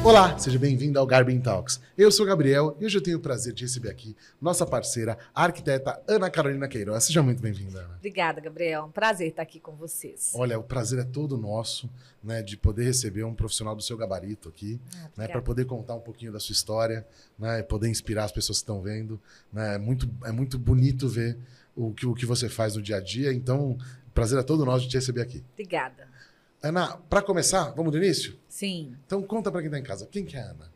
Olá, seja bem-vindo ao Garbin Talks. Eu sou o Gabriel e hoje eu tenho o prazer de receber aqui nossa parceira, a arquiteta Ana Carolina Queiroz. Seja muito bem-vinda, Ana. Obrigada, Gabriel. É um prazer estar aqui com vocês. Olha, o prazer é todo nosso, né, de poder receber um profissional do seu gabarito aqui, né, para poder contar um pouquinho da sua história, né, poder inspirar as pessoas que estão vendo. Né, é muito bonito ver o que você faz no dia a dia, então o prazer é todo nosso de te receber aqui. Obrigada. Ana, para começar, vamos do início? Sim. Então conta para quem está em casa, quem que é a Ana?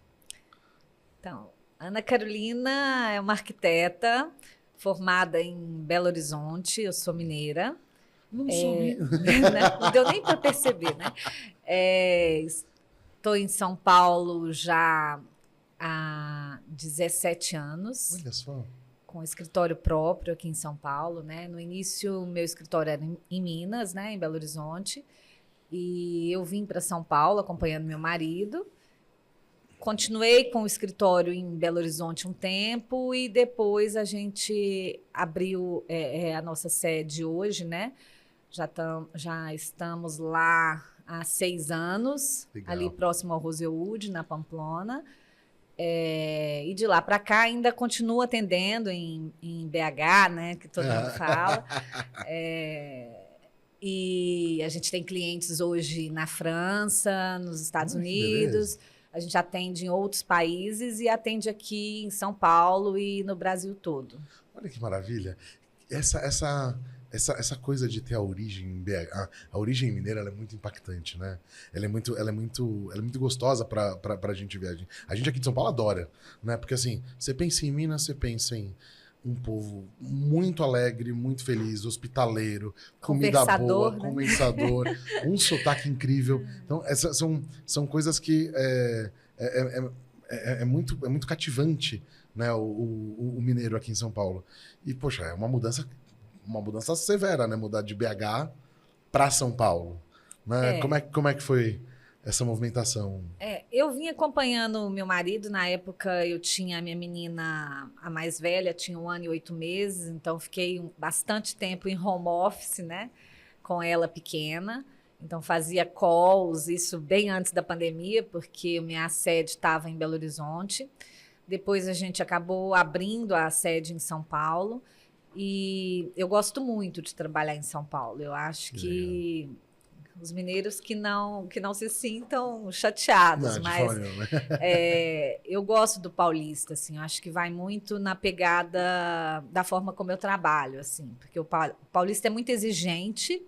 Então, Ana Carolina é uma arquiteta formada em Belo Horizonte, eu sou mineira. Não sabia. Não deu nem para perceber, né? Estou em São Paulo já há 17 anos. Olha só. Com escritório próprio aqui em São Paulo, né? No início, meu escritório era em Minas, né? Em Belo Horizonte. E eu vim para São Paulo acompanhando meu marido. Continuei com o escritório em Belo Horizonte um tempo e depois a gente abriu a nossa sede hoje, né? Já estamos lá há 6 anos, Legal. Ali próximo ao Rosewood, na Pamplona. E de lá para cá ainda continuo atendendo em BH, né? Que todo mundo fala. E a gente tem clientes hoje na França, nos Estados Unidos. A gente atende em outros países e atende aqui em São Paulo e no Brasil todo. Olha que maravilha. Essa coisa de ter a origem em BH, a origem mineira, ela é muito impactante, né? Ela é muito gostosa para a gente ver. A gente aqui de São Paulo adora, né? Porque assim, você pensa em Minas, você pensa em um povo muito alegre, muito feliz, hospitaleiro, comida boa, conversador, um sotaque incrível. Então, essas são coisas que é muito cativante, né, o mineiro aqui em São Paulo. E, poxa, é uma mudança severa, né? Mudar de BH para São Paulo. Né? Como é que foi essa movimentação? Eu vim acompanhando o meu marido. Na época, eu tinha a minha menina, a mais velha, tinha 1 ano e 8 meses, então fiquei bastante tempo em home office, né? Com ela pequena. Então, fazia calls, isso bem antes da pandemia, porque minha sede estava em Belo Horizonte. Depois, a gente acabou abrindo a sede em São Paulo. E eu gosto muito de trabalhar em São Paulo. Eu acho que os mineiros que não se sintam chateados, Não, mas não, né? eu gosto do paulista, assim. Eu acho que vai muito na pegada da forma como eu trabalho, assim, porque o paulista é muito exigente,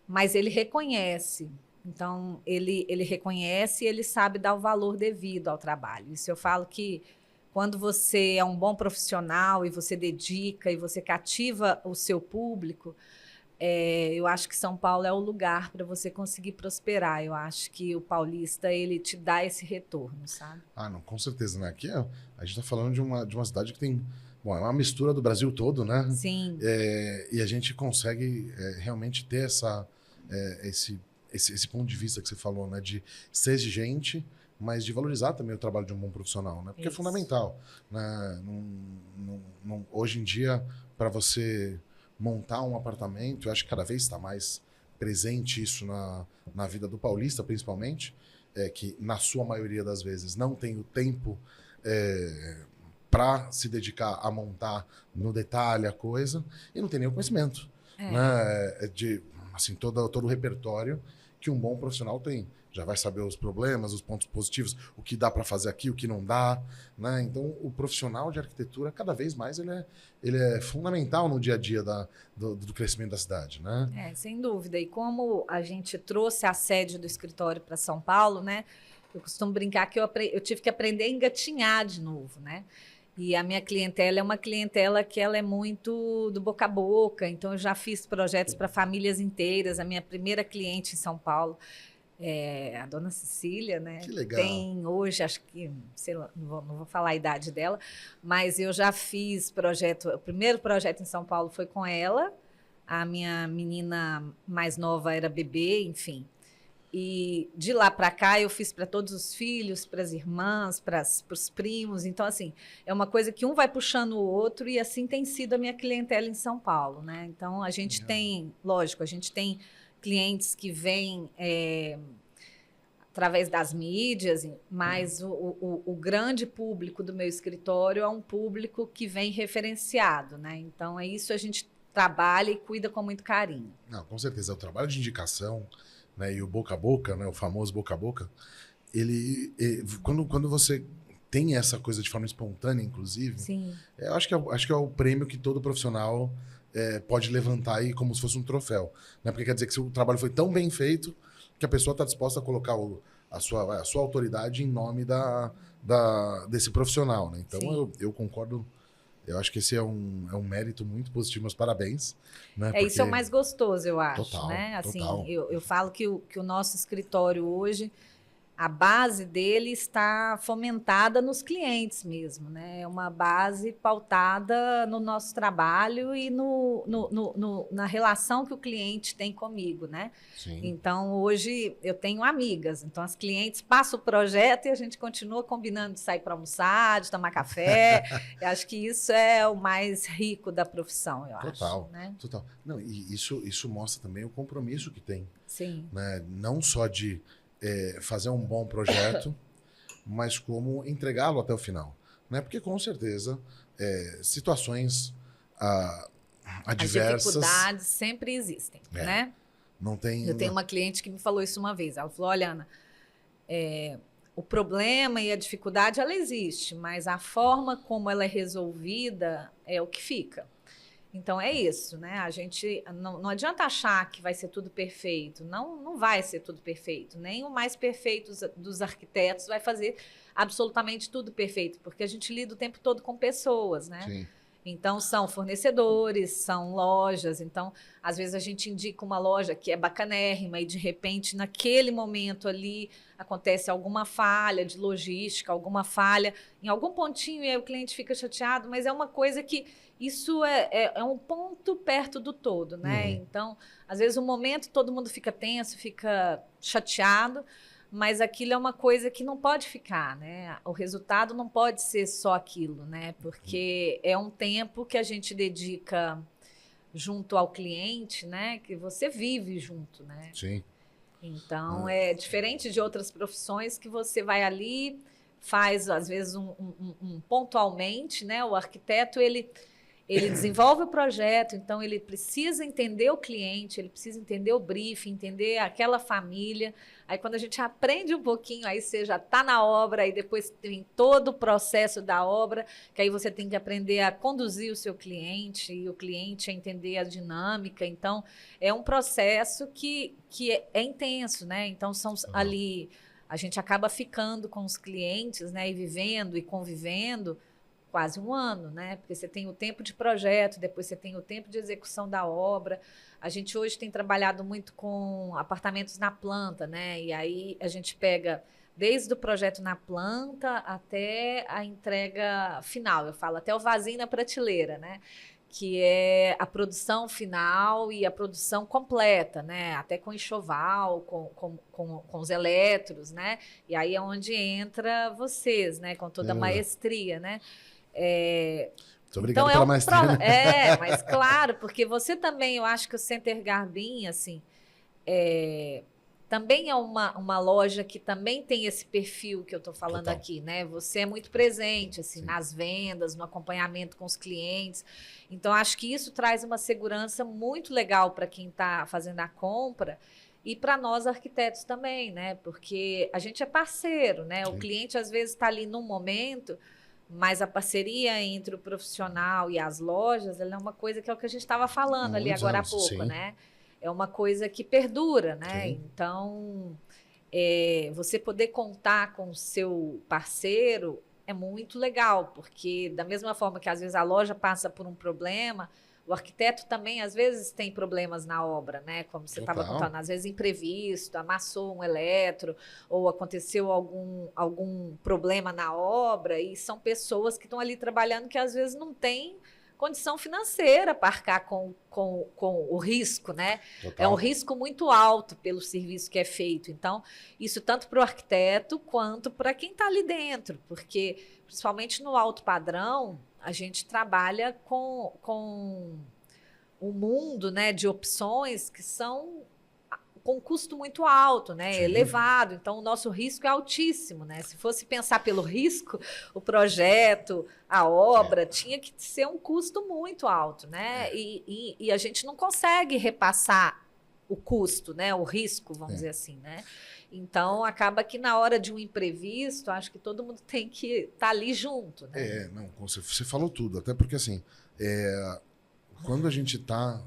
mas ele reconhece. Então, ele reconhece e ele sabe dar o valor devido ao trabalho. Isso eu falo que quando você é um bom profissional e você dedica e você cativa o seu público, eu acho que São Paulo é o lugar para você conseguir prosperar. Eu acho que o paulista, ele te dá esse retorno, sabe? Ah, não, com certeza, né? Aqui a gente está falando de uma cidade que tem... Bom, é uma mistura do Brasil todo, né? Sim. E a gente consegue realmente ter esse ponto de vista que você falou, né? De ser exigente, mas de valorizar também o trabalho de um bom profissional, né? Porque é fundamental, né? Hoje em dia, para você montar um apartamento, eu acho que cada vez está mais presente isso na vida do paulista, principalmente, que na sua maioria das vezes não tem o tempo para se dedicar a montar no detalhe a coisa e não tem nem o conhecimento, né? De assim, todo o repertório que um bom profissional tem. Já vai saber os problemas, os pontos positivos, o que dá para fazer aqui, o que não dá, né? Então, o profissional de arquitetura, cada vez mais, ele é fundamental no dia a dia do crescimento da cidade, né? Sem dúvida. E como a gente trouxe a sede do escritório para São Paulo, né? Eu costumo brincar que eu tive que aprender a engatinhar de novo, né? E a minha clientela é uma clientela que ela é muito do boca a boca. Então, eu já fiz projetos para famílias inteiras. A minha primeira cliente em São Paulo a dona Cecília, né? Que legal. Tem hoje, acho que, sei lá, não vou falar a idade dela, mas eu já fiz o primeiro projeto em São Paulo foi com ela, a minha menina mais nova era bebê, enfim. E de lá para cá eu fiz para todos os filhos, para as irmãs, para os primos. Então, assim, é uma coisa que um vai puxando o outro e assim tem sido a minha clientela em São Paulo, né? Então, a gente tem, lógico, a gente tem clientes que vêm através das mídias, mas o grande público do meu escritório é um público que vem referenciado, né? Então, é isso, a gente trabalha e cuida com muito carinho. Não, com certeza. O trabalho de indicação, né, e o boca a boca, né, o famoso boca a boca, quando você tem essa coisa de forma espontânea, inclusive, Sim. eu acho que é o prêmio que todo profissional pode levantar aí como se fosse um troféu. Né? Porque quer dizer que seu trabalho foi tão bem feito que a pessoa está disposta a colocar a sua autoridade em nome desse profissional. Né? Então, eu concordo. Eu acho que esse é um mérito muito positivo, meus parabéns. Né? Isso é o mais gostoso, eu acho. Total, né? Assim, total. eu falo que o nosso escritório hoje, a base dele está fomentada nos clientes mesmo, né? É uma base pautada no nosso trabalho e na relação que o cliente tem comigo, né? Sim. Então, hoje eu tenho amigas. Então, as clientes passam o projeto e a gente continua combinando de sair para almoçar, de tomar café. Eu acho que isso é o mais rico da profissão, eu Total, acho. Né? total. Não, e isso mostra também o compromisso que tem. Sim. Né? Não só de fazer um bom projeto, mas como entregá-lo até o final. Né? Porque, com certeza, situações adversas... As dificuldades sempre existem, né? Não tem... Eu tenho uma cliente que me falou isso uma vez. Ela falou, olha, Ana, o problema e a dificuldade, ela existe, mas a forma como ela é resolvida é o que fica. Então, é isso, né? A gente não adianta achar que vai ser tudo perfeito. Não vai ser tudo perfeito. Nem o mais perfeito dos arquitetos vai fazer absolutamente tudo perfeito, porque a gente lida o tempo todo com pessoas, né? Sim. Então, são fornecedores, são lojas. Então, às vezes a gente indica uma loja que é bacanérrima e, de repente, naquele momento ali, acontece alguma falha de logística, alguma falha em algum pontinho e aí o cliente fica chateado, mas é uma coisa que isso é um ponto perto do todo, né? Então, às vezes, um momento todo mundo fica tenso, fica chateado, mas aquilo é uma coisa que não pode ficar, né? O resultado não pode ser só aquilo, né? Porque é um tempo que a gente dedica junto ao cliente, né? Que você vive junto, né? Sim. Então, é diferente de outras profissões que você vai ali, faz, às vezes, pontualmente, né? O arquiteto, ele desenvolve o projeto, então ele precisa entender o cliente, ele precisa entender o briefing, entender aquela família. Aí, quando a gente aprende um pouquinho, aí você já está na obra, aí depois tem todo o processo da obra, que aí você tem que aprender a conduzir o seu cliente, e o cliente a entender a dinâmica. Então, é um processo que é intenso, né? Então, são ali... A gente acaba ficando com os clientes, né? E vivendo e convivendo quase um ano, né? Porque você tem o tempo de projeto, depois você tem o tempo de execução da obra. A gente hoje tem trabalhado muito com apartamentos na planta, né? E aí a gente pega desde o projeto na planta até a entrega final. Eu falo até o vasinho na prateleira, né? Que é a produção final e a produção completa, né? Até com enxoval, com os eletros, né? E aí é onde entra vocês, né? Com toda a maestria, né? Muito obrigado pela maestria. Mas claro, porque você também, eu acho que o Center Garbim, assim, também é uma loja que também tem esse perfil que eu estou falando aqui, né? Você é muito presente, assim, nas vendas, no acompanhamento com os clientes. Então, acho que isso traz uma segurança muito legal para quem está fazendo a compra e para nós arquitetos também, né? Porque a gente é parceiro, né? O cliente, às vezes, está ali num momento... Mas a parceria entre o profissional e as lojas, ela é uma coisa que é o que a gente estava falando ali agora há pouco, né? É uma coisa que perdura, né? Sim. Então, você poder contar com o seu parceiro é muito legal, porque da mesma forma que às vezes a loja passa por um problema, o arquiteto também, às vezes, tem problemas na obra, né? Como você estava contando, às vezes imprevisto, amassou um eletro, ou aconteceu algum problema na obra, e são pessoas que estão ali trabalhando que às vezes não têm condição financeira para arcar com o risco, né? Total. É um risco muito alto pelo serviço que é feito. Então, isso tanto para o arquiteto quanto para quem está ali dentro, porque, principalmente no alto padrão, a gente trabalha com um mundo, né, de opções que são com um custo muito alto, né? Sim. Elevado. Então, o nosso risco é altíssimo, né? Se fosse pensar pelo risco, o projeto, a obra, tinha que ser um custo muito alto, né? E a gente não consegue repassar o custo, né? O risco, vamos dizer assim, né? Então, acaba que na hora de um imprevisto, acho que todo mundo tem que estar ali junto, né? Não, você falou tudo, até porque assim, quando a gente tá.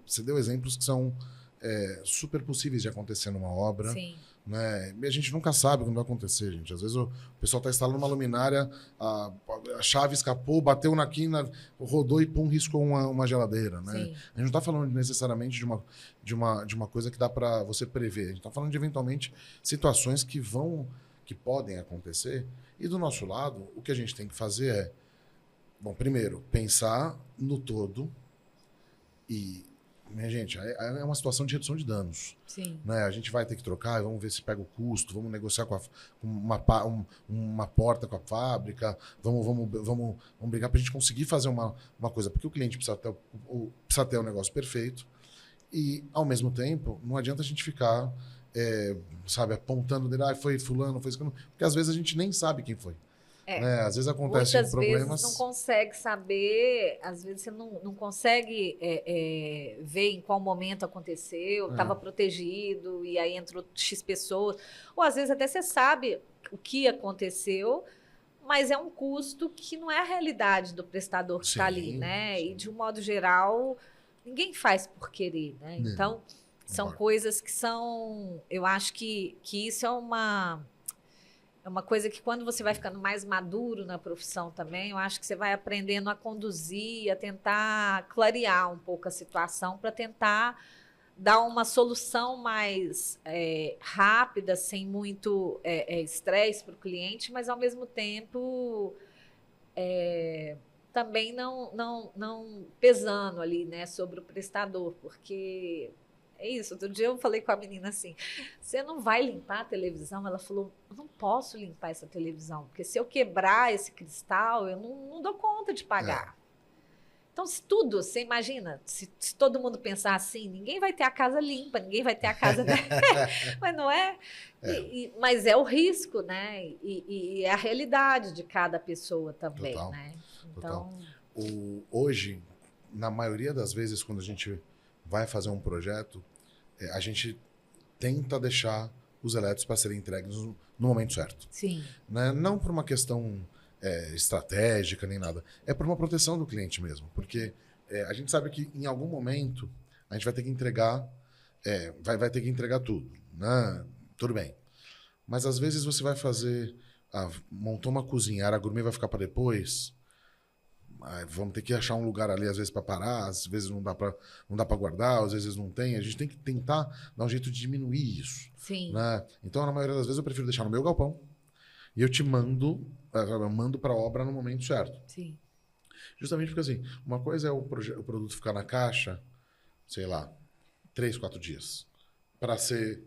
Você deu exemplos que são super possíveis de acontecer numa obra. Sim. Né? E a gente nunca sabe quando vai acontecer, gente. Às vezes o pessoal está instalando uma luminária, a chave escapou, bateu na quina, rodou e pum, riscou uma geladeira. Né? Sim. A gente não está falando necessariamente de uma coisa que dá para você prever. A gente está falando de eventualmente situações que podem acontecer. E do nosso lado, o que a gente tem que fazer é, bom, primeiro, pensar no todo e, minha gente, é uma situação de redução de danos. Sim. Né? A gente vai ter que trocar, vamos ver se pega o custo, vamos negociar com uma porta com a fábrica, vamos brigar para a gente conseguir fazer uma coisa, porque o cliente precisa ter o negócio perfeito e, ao mesmo tempo, não adianta a gente ficar, sabe, apontando dele, foi fulano, foi isso, porque às vezes a gente nem sabe quem foi. Né? Às vezes acontecem muitas problemas. Vezes não consegue saber, às vezes você não consegue ver em qual momento aconteceu, estava protegido e aí entrou X pessoas. Ou às vezes até você sabe o que aconteceu, mas é um custo que não é a realidade do prestador que está ali, né? Sim. E de um modo geral, ninguém faz por querer, né? Então, são coisas que são. Eu acho que isso é uma coisa que quando você vai ficando mais maduro na profissão também, eu acho que você vai aprendendo a conduzir, a tentar clarear um pouco a situação para tentar dar uma solução mais rápida, sem muito estresse para o cliente, mas ao mesmo tempo também não pesando ali, né, sobre o prestador, porque é isso. Outro dia eu falei com a menina assim, você não vai limpar a televisão? Ela falou, eu não posso limpar essa televisão, porque se eu quebrar esse cristal, eu não dou conta de pagar. Então, se tudo, você imagina, se todo mundo pensar assim, ninguém vai ter a casa limpa, ninguém vai ter a casa... Mas não é? Mas é o risco, né? E é a realidade de cada pessoa também, Total. né? Então... Hoje, na maioria das vezes, quando a gente vai fazer um projeto, a gente tenta deixar os elétricos para serem entregues no momento certo. Sim. Né? Não por uma questão estratégica nem nada, é por uma proteção do cliente mesmo, porque a gente sabe que em algum momento a gente vai ter que entregar, vai ter que entregar tudo, né? Tudo bem. Mas às vezes você vai fazer, montou uma cozinha, a gourmet vai ficar para depois. Vamos ter que achar um lugar ali, às vezes, para parar, às vezes não dá para guardar, às vezes não tem. A gente tem que tentar dar um jeito de diminuir isso. Sim. Né? Então, na maioria das vezes, eu prefiro deixar no meu galpão e eu te mando para a obra no momento certo. Sim. Justamente porque, assim, uma coisa é o produto ficar na caixa, sei lá, 3, 4 dias, para ser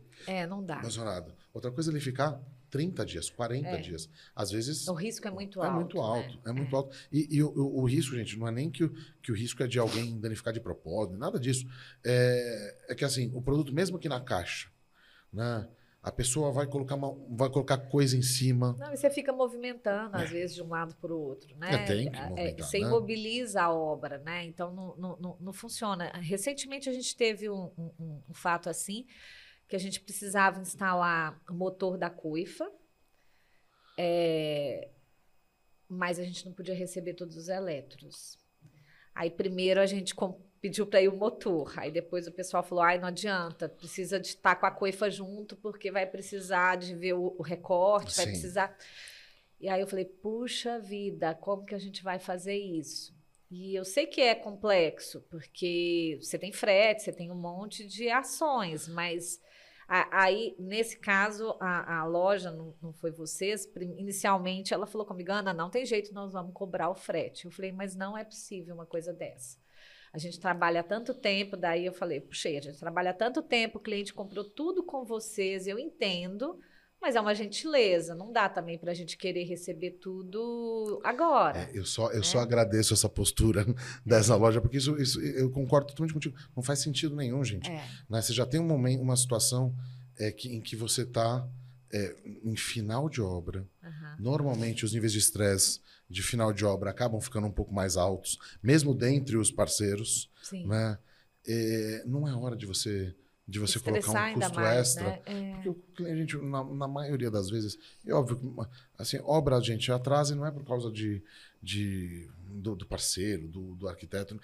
não dá. mencionado. Outra coisa é ele ficar 30 dias, 40 dias. Às vezes... O risco é muito alto. É muito alto, né? É muito alto. E o risco, gente, não é nem que o risco é de alguém danificar de propósito, nada disso. É que, assim, o produto, mesmo que na caixa, né, a pessoa vai colocar coisa em cima. Não, e você fica movimentando, às vezes, de um lado para o outro, né? Tem que movimentar, você imobiliza a obra, né? Então, não funciona. Recentemente, a gente teve um fato assim, que a gente precisava instalar o motor da coifa, mas a gente não podia receber todos os elétrons. Aí, primeiro, a gente pediu para ir o motor. Aí, depois, o pessoal falou, não adianta, precisa de estar com a coifa junto, porque vai precisar de ver o recorte, Sim. vai precisar... E aí, eu falei, puxa vida, como que a gente vai fazer isso? E eu sei que é complexo, porque você tem frete, você tem um monte de ações, mas... Aí, nesse caso, a loja, não foi vocês, inicialmente ela falou comigo, Ana, não tem jeito, nós vamos cobrar o frete. Eu falei, mas não é possível uma coisa dessa. A gente trabalha há tanto tempo, daí eu falei, puxei, a gente trabalha há tanto tempo, o cliente comprou tudo com vocês, eu entendo, Mas é uma gentileza, não dá também para a gente querer receber tudo agora. Eu só agradeço essa postura dessa loja, porque isso eu concordo totalmente contigo. Não faz sentido nenhum, gente. Né? Você já tem um momento, uma situação em que você está em final de obra. Normalmente, os níveis de estresse de final de obra acabam ficando um pouco mais altos, mesmo dentre os parceiros. Sim. Né? Não é hora de você colocar um custo extra. Né? Porque o cliente, na maioria das vezes, é óbvio que assim, obra a gente atrasa e não é por causa do parceiro, do arquiteto.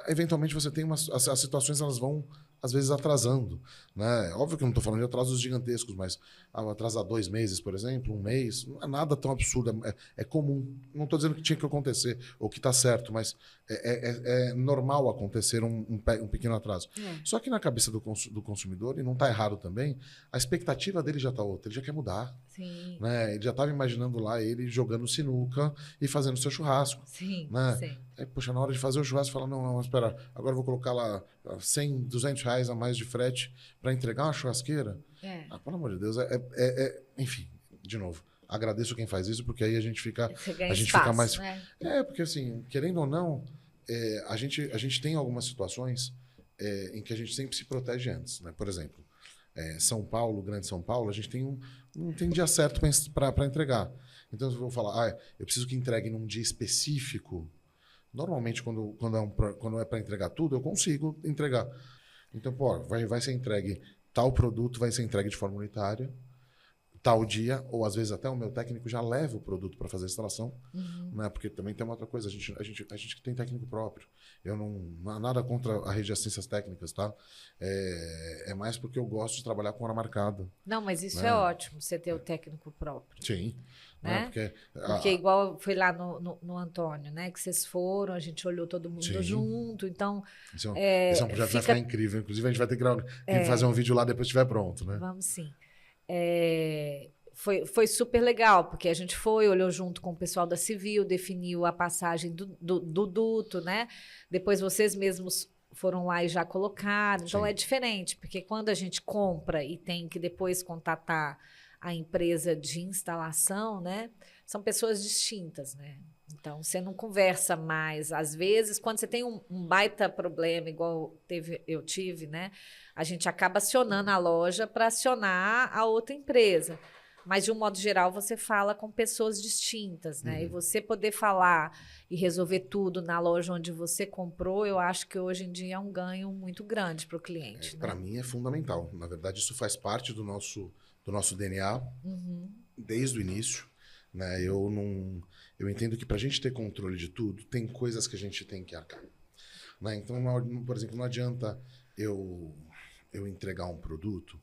Eventualmente você tem as situações, elas vão às vezes atrasando. Né? Óbvio que eu não estou falando de atrasos gigantescos, mas atrasar 2 meses, por exemplo, 1 mês, não é nada tão absurdo, é comum. Não estou dizendo que tinha que acontecer ou que está certo, mas é normal acontecer um pequeno atraso. Só que na cabeça do consumidor, e não está errado também, a expectativa dele já está outra, ele já quer mudar. Sim. Né? Ele já estava imaginando lá ele jogando sinuca e fazendo seu churrasco. Sim, né? sim. Aí, poxa, na hora de fazer o churrasco, fala, não, espera, agora eu vou colocar lá 100, 200 reais a mais de frete para entregar uma churrasqueira. Pelo amor de Deus, enfim, de novo, agradeço quem faz isso, porque aí a gente fica mais... Né? Porque assim, querendo ou não, a gente tem algumas situações em que a gente sempre se protege antes, né? Por exemplo, São Paulo, Grande São Paulo, a gente não tem dia certo para entregar. Então, eu vou falar, eu preciso que entregue num dia específico. Normalmente, quando é para entregar tudo, eu consigo entregar. Então, vai ser entregue, tal produto vai ser entregue de forma unitária, tal dia, ou às vezes até o meu técnico já leva o produto para fazer a instalação, né? Porque também tem uma outra coisa, a gente tem técnico próprio. Eu não há nada contra a rede de assistências técnicas, tá? É mais porque eu gosto de trabalhar com hora marcada. Não, mas isso né? é ótimo, você ter o técnico próprio. Sim. Né? Porque igual foi lá no Antônio, né? Que vocês foram, a gente olhou todo mundo junto, então... Esse é um projeto que vai ficar incrível. Inclusive, a gente vai ter que fazer um vídeo lá depois que estiver pronto, né? Vamos sim. Foi super legal, porque a gente olhou junto com o pessoal da Civil, definiu a passagem do duto, né? Depois vocês mesmos foram lá e já colocaram. Então, é diferente, porque quando a gente compra e tem que depois contatar a empresa de instalação, né? São pessoas distintas, né? Então, você não conversa mais. Às vezes, quando você tem um baita problema, igual eu tive, né? A gente acaba acionando a loja para acionar a outra empresa. Mas, de um modo geral, você fala com pessoas distintas, né? E você poder falar e resolver tudo na loja onde você comprou, eu acho que hoje em dia é um ganho muito grande para o cliente. Para mim é fundamental. Na verdade, isso faz parte do nosso DNA desde o início. Né? Eu entendo que para a gente ter controle de tudo, tem coisas que a gente tem que arcar. Né? Então, por exemplo, não adianta eu entregar um produto,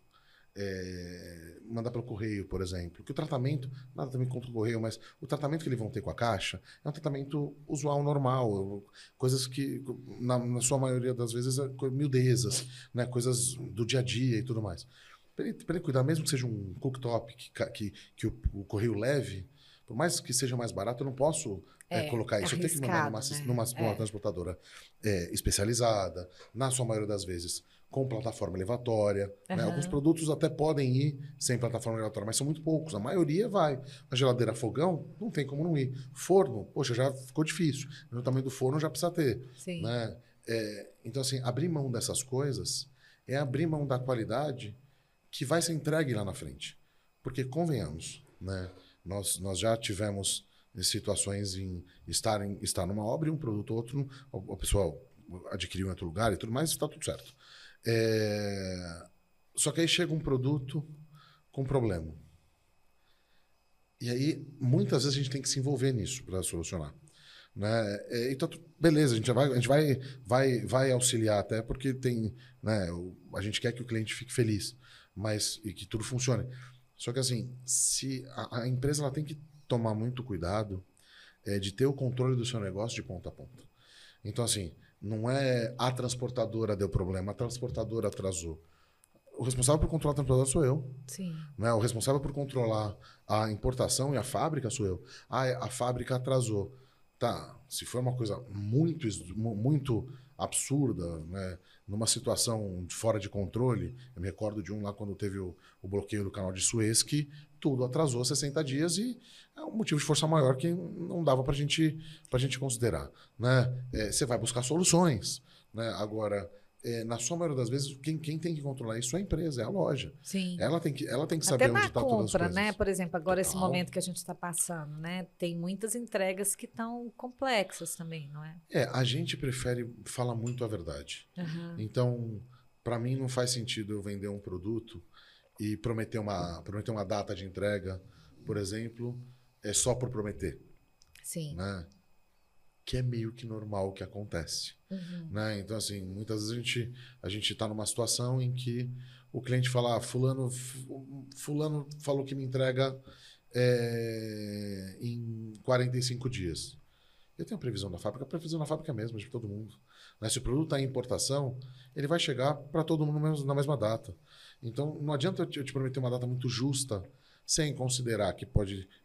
mandar pelo correio, por exemplo. Que o tratamento, nada também contra o correio, mas o tratamento que eles vão ter com a caixa é um tratamento usual, normal. Coisas que, na sua maioria das vezes, miudezas, né? Coisas do dia a dia e tudo mais. Para ele cuidar, mesmo que seja um cooktop que o correio leve, por mais que seja mais barato, eu não posso colocar isso. Eu tenho que mandar numa transportadora especializada, na sua maioria das vezes, com plataforma elevatória. Né? Alguns produtos até podem ir sem plataforma elevatória, mas são muito poucos. A maioria vai. A geladeira fogão, não tem como não ir. Forno, poxa, já ficou difícil. No tamanho do forno já precisa ter. Sim. Né? Então, assim, abrir mão dessas coisas é abrir mão da qualidade que vai ser entregue lá na frente. Porque, convenhamos, né? Nós já tivemos situações em estar numa obra e um produto ou outro, o pessoal adquiriu em outro lugar e tudo mais, está tudo certo. Só que aí chega um produto com problema. E aí, muitas vezes, a gente tem que se envolver nisso para solucionar. Né? Então, beleza, a gente vai auxiliar até porque tem, né, a gente quer que o cliente fique feliz, e que tudo funcione. Só que assim, se a empresa ela tem que tomar muito cuidado de ter o controle do seu negócio de ponta a ponta. Então assim, não é a transportadora deu problema, a transportadora atrasou. O responsável por controlar a transportadora sou eu. Sim. Né? O responsável por controlar a importação e a fábrica sou eu. A fábrica atrasou. Tá, se for uma coisa muito absurda, né? Numa situação fora de controle. Eu me recordo de um lá quando teve o bloqueio do canal de Suez, que tudo atrasou 60 dias e é um motivo de força maior que não dava para a gente considerar. Né? Você vai buscar soluções. Né? Agora, na sua maioria das vezes, quem tem que controlar isso é a empresa, é a loja. Sim. Ela tem que saber Até onde na está todas as compra, coisas. né? Por exemplo, agora esse Total. momento que a gente está passando, né? Tem muitas entregas que estão complexas também, não é? A gente prefere falar muito a verdade. Uhum. Então, para mim, não faz sentido eu vender um produto e prometer uma data de entrega, por exemplo, só por prometer. Sim. Né? Que é meio que normal que acontece. Uhum. Né? Então, assim, muitas vezes a gente está numa situação em que o cliente fala, fulano falou que me entrega em 45 dias. Eu tenho a previsão da fábrica é a mesma de todo mundo. Né? Se o produto está em importação, ele vai chegar para todo mundo na mesma data. Então, não adianta eu te prometer uma data muito justa sem considerar que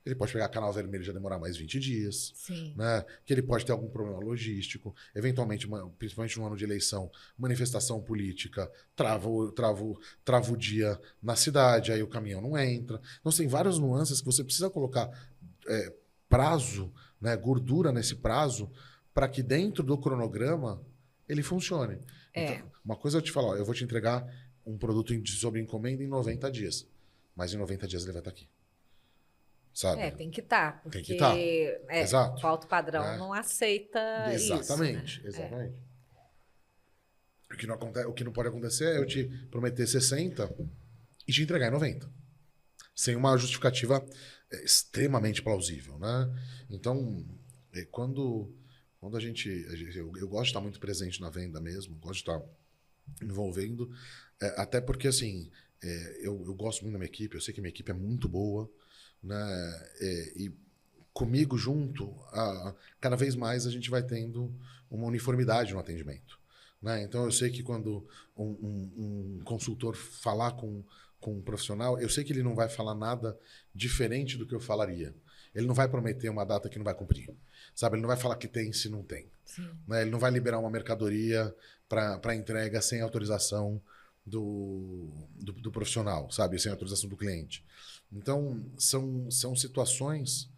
ele pode pegar canal vermelho e já demorar mais 20 dias. Sim. Né? Que ele pode ter algum problema logístico. Eventualmente, principalmente no ano de eleição, manifestação política, trava o dia na cidade, aí o caminhão não entra. Então, tem várias nuances que você precisa colocar prazo, né, gordura nesse prazo, para que dentro do cronograma ele funcione. Então, uma coisa eu te falar, eu vou te entregar um produto sob encomenda em 90 dias. Mas em 90 dias ele vai estar aqui. Sabe? Tem que estar. Tem que estar. Exato. O alto padrão não aceita exatamente, isso. Né? Exatamente. O que não pode acontecer é eu te prometer 60 e te entregar em 90. Sem uma justificativa extremamente plausível, né? Então, quando a gente... Eu gosto de estar muito presente na venda mesmo, gosto de estar envolvendo, até porque, assim, eu gosto muito da minha equipe, eu sei que minha equipe é muito boa, né? E comigo junto, cada vez mais a gente vai tendo uma uniformidade no atendimento. Né? Então, eu sei que quando um consultor falar com um profissional, eu sei que ele não vai falar nada diferente do que eu falaria. Ele não vai prometer uma data que não vai cumprir. Sabe? Ele não vai falar que tem se não tem. Né? Ele não vai liberar uma mercadoria para entrega sem autorização do profissional, sabe? Sem autorização do cliente. Então, são situações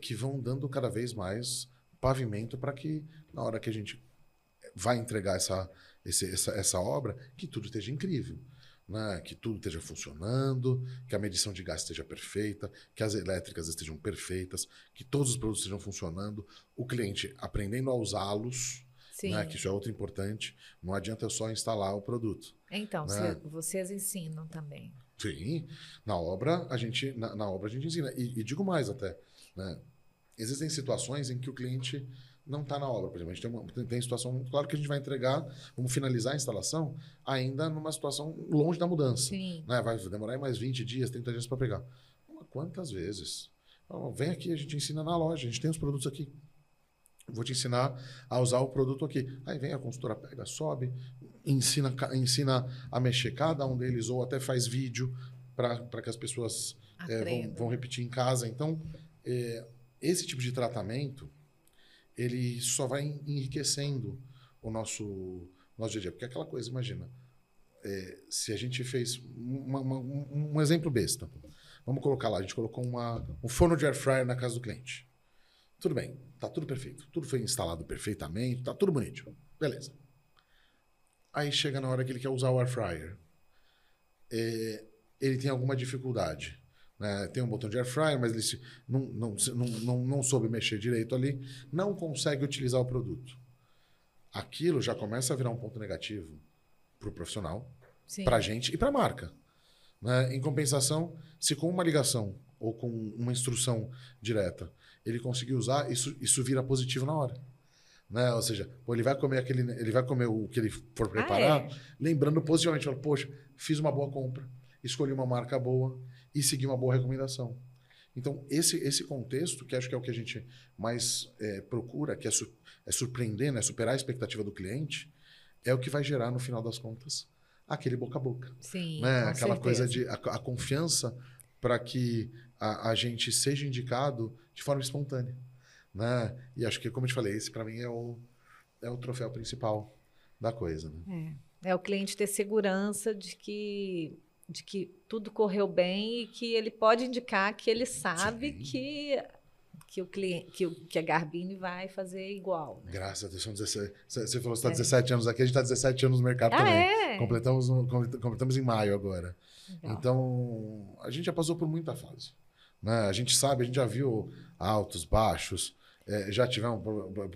que vão dando cada vez mais pavimento para que, na hora que a gente vai entregar essa obra, que tudo esteja incrível. Né? Que tudo esteja funcionando, que a medição de gás esteja perfeita, que as elétricas estejam perfeitas, que todos os produtos estejam funcionando, o cliente aprendendo a usá-los, né? Que isso é outro importante. Não adianta eu só instalar o produto. Então, né? vocês ensinam também. Sim, na obra a gente ensina. E digo mais até, né? Existem situações em que o cliente não está na obra. Por exemplo, a gente tem situação, claro que a gente vai entregar, vamos finalizar a instalação ainda numa situação longe da mudança. Sim. Né? Vai demorar mais 20 dias, 30 dias para pegar. Quantas vezes? Então, vem aqui, a gente ensina na loja, a gente tem os produtos aqui. Vou te ensinar a usar o produto aqui. Aí vem a consultora, pega, sobe, ensina a mexer cada um deles, ou até faz vídeo para que as pessoas vão repetir em casa. Então, esse tipo de tratamento, ele só vai enriquecendo o nosso dia a dia. Porque é aquela coisa, imagina, se a gente fez um exemplo besta. Vamos colocar lá, a gente colocou um forno de air fryer na casa do cliente. Tudo bem, tá tudo perfeito. Tudo foi instalado perfeitamente, tá tudo bonitinho. Beleza. Aí chega na hora que ele quer usar o air fryer. Ele tem alguma dificuldade. Né? Tem um botão de air fryer, mas ele não soube mexer direito ali, não consegue utilizar o produto. Aquilo já começa a virar um ponto negativo para o profissional, para a gente e para a marca. Né? Em compensação, se com uma ligação ou com uma instrução direta ele conseguir usar, isso vira positivo na hora. Né? Ou seja, ele vai comer o que ele for preparar, lembrando positivamente, falando, poxa, fiz uma boa compra, escolhi uma marca boa e segui uma boa recomendação. Então, esse contexto, que acho que é o que a gente mais procura, que é surpreender, né? Superar a expectativa do cliente, é o que vai gerar, no final das contas, aquele boca a boca. Sim, né? com Aquela certeza. coisa de a confiança para que a gente seja indicado de forma espontânea. Né? E acho que, como eu te falei, esse para mim é o troféu principal. da coisa, né? É o cliente ter segurança de que tudo correu bem e que ele pode indicar que ele sabe que o cliente, que a Garbini vai fazer igual, né? Graças a Deus, são 17. Você falou que está 17 anos aqui, a gente está 17 anos no mercado também. É? Completamos em maio agora. Legal. Então, a gente já passou por muita fase. Né? A gente sabe, a gente já viu altos, baixos, já tivemos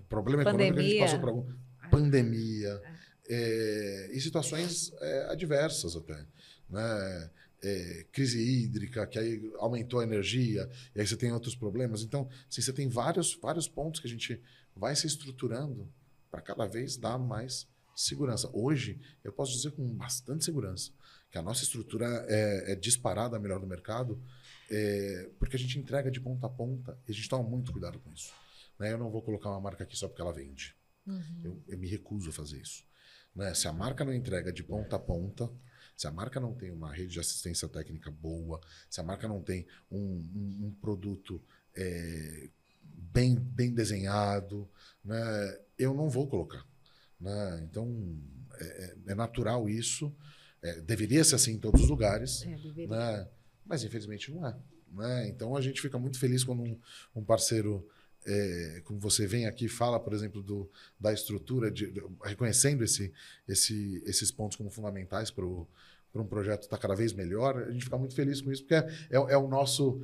problema econômico, a gente passou por algum pandemia, e situações adversas até. Né? Crise hídrica, que aí aumentou a energia, e aí você tem outros problemas. Então, assim, você tem vários pontos que a gente vai se estruturando para cada vez dar mais segurança. Hoje, eu posso dizer com bastante segurança que a nossa estrutura é disparada a melhor do mercado, porque a gente entrega de ponta a ponta e a gente toma muito cuidado com isso. Né? Eu não vou colocar uma marca aqui só porque ela vende. Eu me recuso a fazer isso. Né? Se a marca não entrega de ponta a ponta, se a marca não tem uma rede de assistência técnica boa, se a marca não tem um produto bem desenhado, né, eu não vou colocar. Né? Então, é natural isso. Deveria ser assim em todos os lugares, né? Mas infelizmente não é. Né? Então, a gente fica muito feliz quando um parceiro como você vem aqui e fala, por exemplo, da estrutura, reconhecendo esses pontos como fundamentais para um projeto estar cada vez melhor, a gente fica muito feliz com isso, porque é o nosso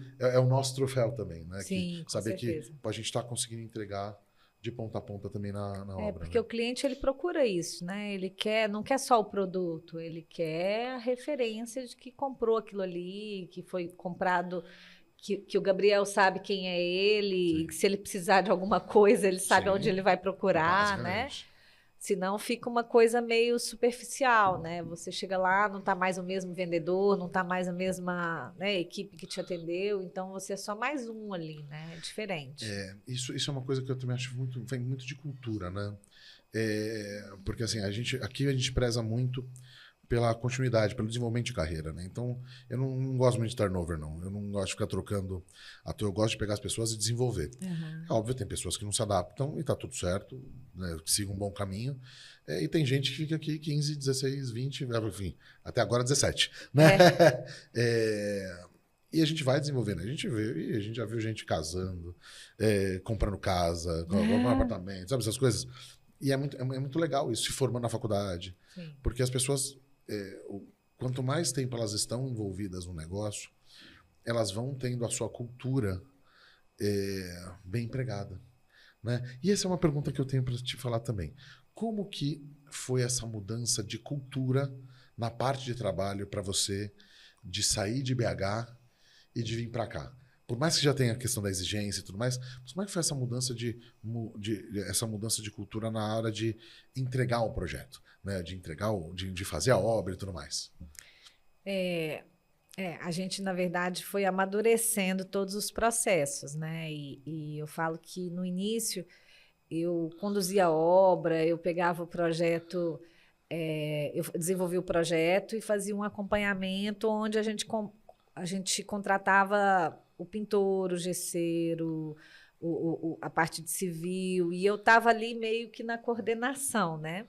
troféu também, né? Sim, que saber certeza. que a gente está conseguindo entregar de ponta a ponta também na obra. Porque o cliente ele procura isso, né? Ele não quer só o produto, ele quer a referência de que comprou aquilo ali, que foi comprado. Que o Gabriel sabe quem é ele, e que se ele precisar de alguma coisa, ele sabe onde ele vai procurar, né? Senão fica uma coisa meio superficial, né? Você chega lá, não está mais o mesmo vendedor, não está mais a mesma, né, equipe que te atendeu, então você é só mais um ali, né? É diferente. Isso é uma coisa que eu também acho vem muito de cultura, né? Porque assim, aqui a gente preza muito pela continuidade, pelo desenvolvimento de carreira, né? Então, eu não gosto muito de turnover, não. Eu não gosto de ficar trocando à toa. Eu gosto de pegar as pessoas e desenvolver. É óbvio, tem pessoas que não se adaptam e tá tudo certo, né? Que sigam um bom caminho. E tem gente que fica aqui 15, 16, 20, enfim, até agora 17, né? E a gente vai desenvolvendo. A gente já viu gente casando, comprando casa, comprando apartamento, sabe essas coisas? E é muito legal isso, se formando na faculdade. Sim. Porque as pessoas, quanto mais tempo elas estão envolvidas no negócio, elas vão tendo a sua cultura bem empregada. Né? E essa é uma pergunta que eu tenho para te falar também. Como que foi essa mudança de cultura na parte de trabalho para você, de sair de BH e de vir para cá? Por mais que já tenha a questão da exigência e tudo mais, mas como é que foi essa mudança de cultura na hora de entregar o projeto, né? De fazer a obra e tudo mais? A gente, na verdade, foi amadurecendo todos os processos, né? E eu falo que no início eu conduzia a obra, eu pegava o projeto, eu desenvolvia o projeto e fazia um acompanhamento onde a gente contratava o pintor, o gesseiro, a parte de civil, e eu estava ali meio que na coordenação, né?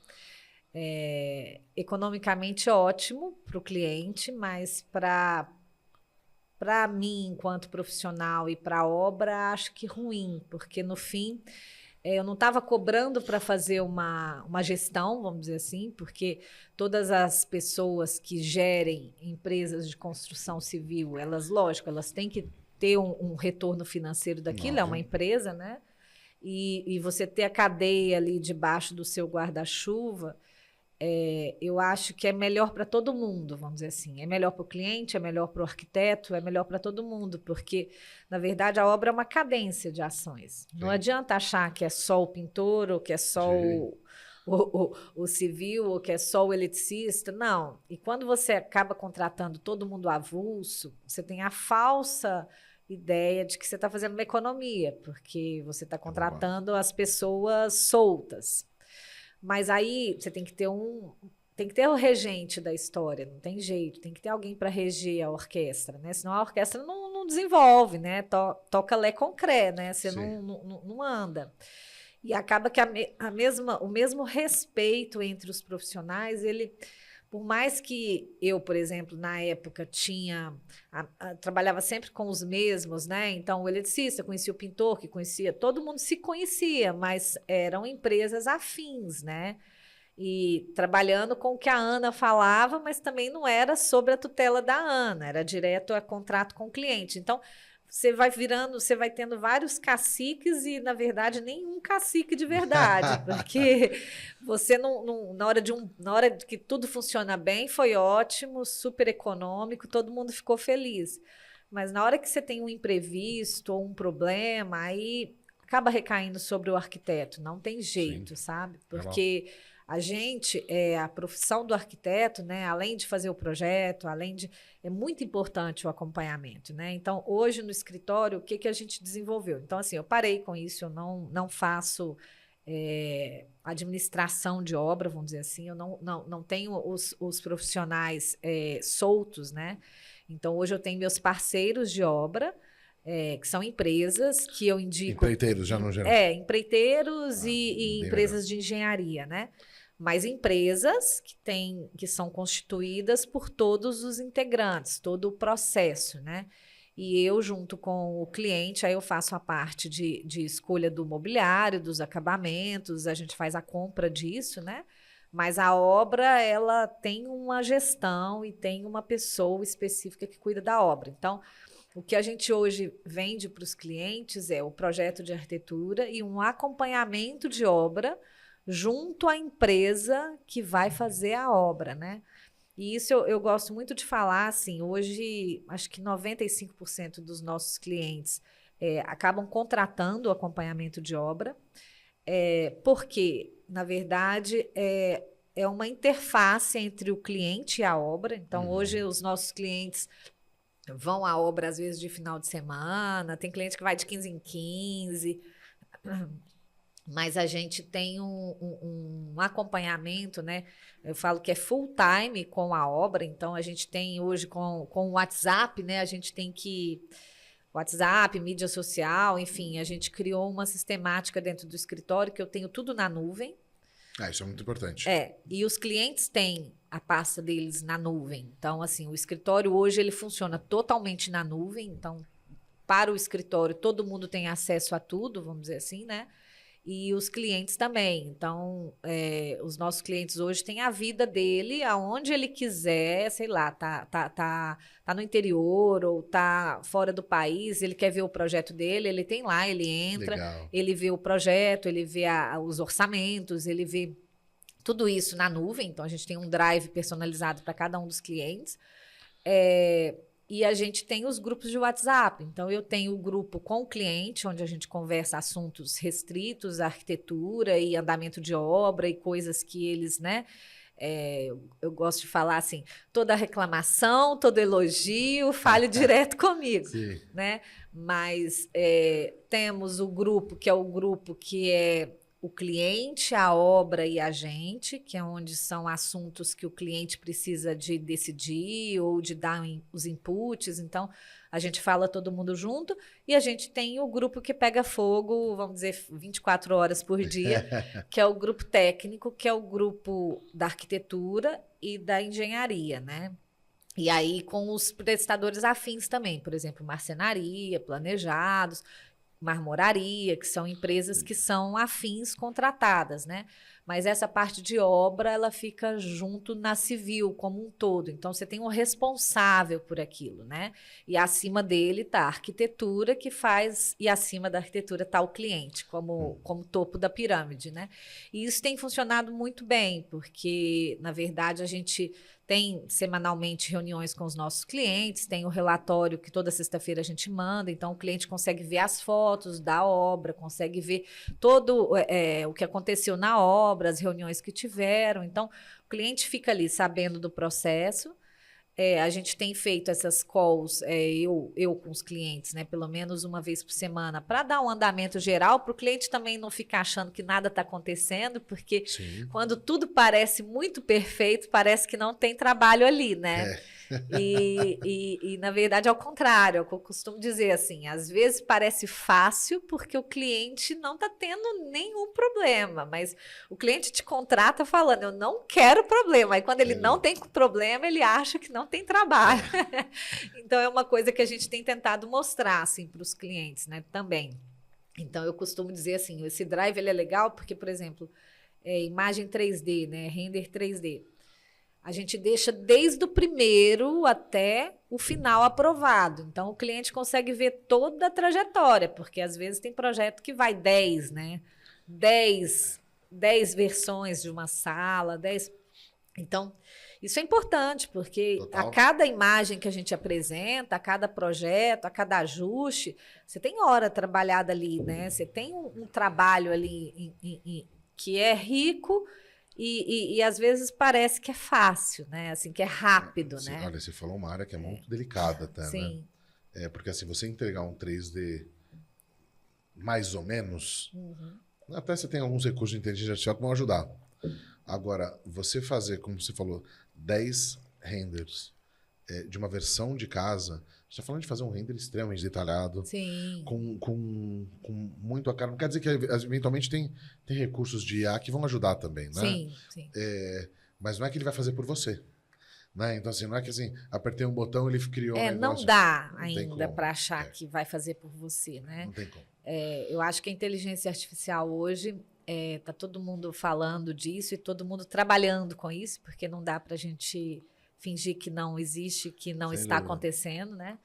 Economicamente ótimo para o cliente, mas para mim, enquanto profissional e para a obra, acho que ruim, porque no fim eu não estava cobrando para fazer uma gestão, vamos dizer assim, porque todas as pessoas que gerem empresas de construção civil, lógico, elas têm que ter um retorno financeiro daquilo, é uma empresa, né? E você ter a cadeia ali debaixo do seu guarda-chuva, eu acho que é melhor para todo mundo, vamos dizer assim. É melhor para o cliente, é melhor para o arquiteto, é melhor para todo mundo, porque, na verdade, a obra é uma cadência de ações. Sim. Não adianta achar que é só o pintor, ou que é só o civil, ou que é só o eletricista. Não. E quando você acaba contratando todo mundo avulso, você tem a falsa ideia de que você está fazendo uma economia, porque você está contratando as pessoas soltas. Mas aí você tem que ter o regente da história, não tem jeito, tem que ter alguém para reger a orquestra, né? Senão a orquestra não desenvolve, né? Toca lé concré, né? Você não anda. E acaba que o mesmo respeito entre os profissionais, por mais que eu, por exemplo, na época trabalhava sempre com os mesmos, né? Então, o eletricista conhecia o pintor, que conhecia, todo mundo se conhecia, mas eram empresas afins, né? E trabalhando com o que a Ana falava, mas também não era sobre a tutela da Ana, era direto a contrato com o cliente. Então, você vai tendo vários caciques e, na verdade, nenhum cacique de verdade, porque você na hora de que tudo funciona bem, foi ótimo, super econômico, todo mundo ficou feliz. Mas na hora que você tem um imprevisto ou um problema, aí acaba recaindo sobre o arquiteto, não tem jeito, Sim. sabe? Porque a profissão do arquiteto, né, além de fazer o projeto, é muito importante o acompanhamento, né? Então, hoje no escritório, o que a gente desenvolveu? Então, assim, eu parei com isso, eu não faço administração de obra, vamos dizer assim, eu não tenho os profissionais soltos, né? Então, hoje eu tenho meus parceiros de obra, que são empresas que eu indico. Empreiteiros, já no geral. Empreiteiros e empresas de engenharia, né? Mas empresas que são constituídas por todos os integrantes, todo o processo, né? E eu, junto com o cliente, aí eu faço a parte de escolha do mobiliário, dos acabamentos, a gente faz a compra disso, né? Mas a obra, ela tem uma gestão e tem uma pessoa específica que cuida da obra. Então, o que a gente hoje vende para os clientes é o projeto de arquitetura e um acompanhamento de obra junto à empresa que vai fazer a obra, né? E isso eu gosto muito de falar, assim, hoje acho que 95% dos nossos clientes acabam contratando o acompanhamento de obra, porque, na verdade, é uma interface entre o cliente e a obra. Então, hoje os nossos clientes vão à obra, às vezes, de final de semana, tem cliente que vai de 15 em 15, mas a gente tem um acompanhamento, né? Eu falo que é full time com a obra, então a gente tem hoje com o WhatsApp, né? A gente tem que WhatsApp, mídia social, enfim, a gente criou uma sistemática dentro do escritório que eu tenho tudo na nuvem. Isso é muito importante. E os clientes têm a pasta deles na nuvem. Então, assim, o escritório hoje ele funciona totalmente na nuvem. Então, para o escritório, todo mundo tem acesso a tudo, vamos dizer assim, né? E os clientes também. Então, os nossos clientes hoje têm a vida dele aonde ele quiser, sei lá, tá no interior ou tá fora do país, ele quer ver o projeto dele, ele tem lá, ele entra, Legal. ele vê o projeto, ele vê os orçamentos, ele vê tudo isso na nuvem. Então, a gente tem um drive personalizado para cada um dos clientes. E a gente tem os grupos de WhatsApp. Então, eu tenho o grupo com o cliente, onde a gente conversa assuntos restritos, arquitetura e andamento de obra e coisas que eles, né? Eu gosto de falar assim, toda reclamação, todo elogio, fale direto comigo, Sim. né? Mas temos o grupo que é o cliente, a obra e a gente, que é onde são assuntos que o cliente precisa de decidir ou de dar os inputs. Então, a gente fala todo mundo junto e a gente tem o grupo que pega fogo, vamos dizer, 24 horas por dia, que é o grupo técnico, que é o grupo da arquitetura e da engenharia, né? E aí com os prestadores afins também, por exemplo, marcenaria, planejados, marmoraria, que são empresas que são afins contratadas, né? Mas essa parte de obra, ela fica junto na civil como um todo. Então, você tem um responsável por aquilo, né? E acima dele está a arquitetura que faz, e acima da arquitetura está o cliente, como topo da pirâmide, né? E isso tem funcionado muito bem, porque, na verdade, a gente tem semanalmente reuniões com os nossos clientes, tem o relatório que toda sexta-feira a gente manda, então o cliente consegue ver as fotos da obra, consegue ver todo o que aconteceu na obra, as reuniões que tiveram. Então, o cliente fica ali sabendo do processo. A gente tem feito essas calls, eu com os clientes, né, pelo menos uma vez por semana, para dar um andamento geral, para o cliente também não ficar achando que nada está acontecendo, porque quando tudo parece muito perfeito, parece que não tem trabalho ali, né? E, na verdade, ao contrário, é o que eu costumo dizer assim, às vezes parece fácil porque o cliente não está tendo nenhum problema, mas o cliente te contrata falando, eu não quero problema. Aí quando ele não tem problema, ele acha que não tem trabalho. Então, é uma coisa que a gente tem tentado mostrar assim, para os clientes, né, também. Então, eu costumo dizer assim, esse drive ele é legal porque, por exemplo, imagem 3D, né, render 3D. A gente deixa desde o primeiro até o final aprovado. Então, o cliente consegue ver toda a trajetória, porque às vezes tem projeto que vai 10, né? 10 versões de uma sala, 10. Então, isso é importante, porque Total. a cada imagem que a gente apresenta, a cada projeto, a cada ajuste, você tem hora trabalhada ali, né? Você tem um trabalho ali que é rico. E às vezes parece que é fácil, né? Assim, que é rápido, Sim, né? olha, você falou uma área que é muito delicada até, Sim. né? Porque assim, você entregar um 3D mais ou menos, até você tem alguns recursos de inteligência artificial que vão ajudar. Agora, você fazer, como você falou, 10 renders de uma versão de casa, você está falando de fazer um render extremamente detalhado, Sim. com muito a cara. Não quer dizer que eventualmente tem recursos de IA que vão ajudar também, né? Sim, sim. Mas não é que ele vai fazer por você. Né? Então, assim, não é que assim, apertei um botão e ele criou um negócio. Não dá Não tem ainda como. para achar que vai fazer por você, né? Não tem como. Eu acho que a inteligência artificial hoje tá todo mundo falando disso e todo mundo trabalhando com isso, porque não dá para a gente fingir que não existe, que não Sem está dúvida. acontecendo, né?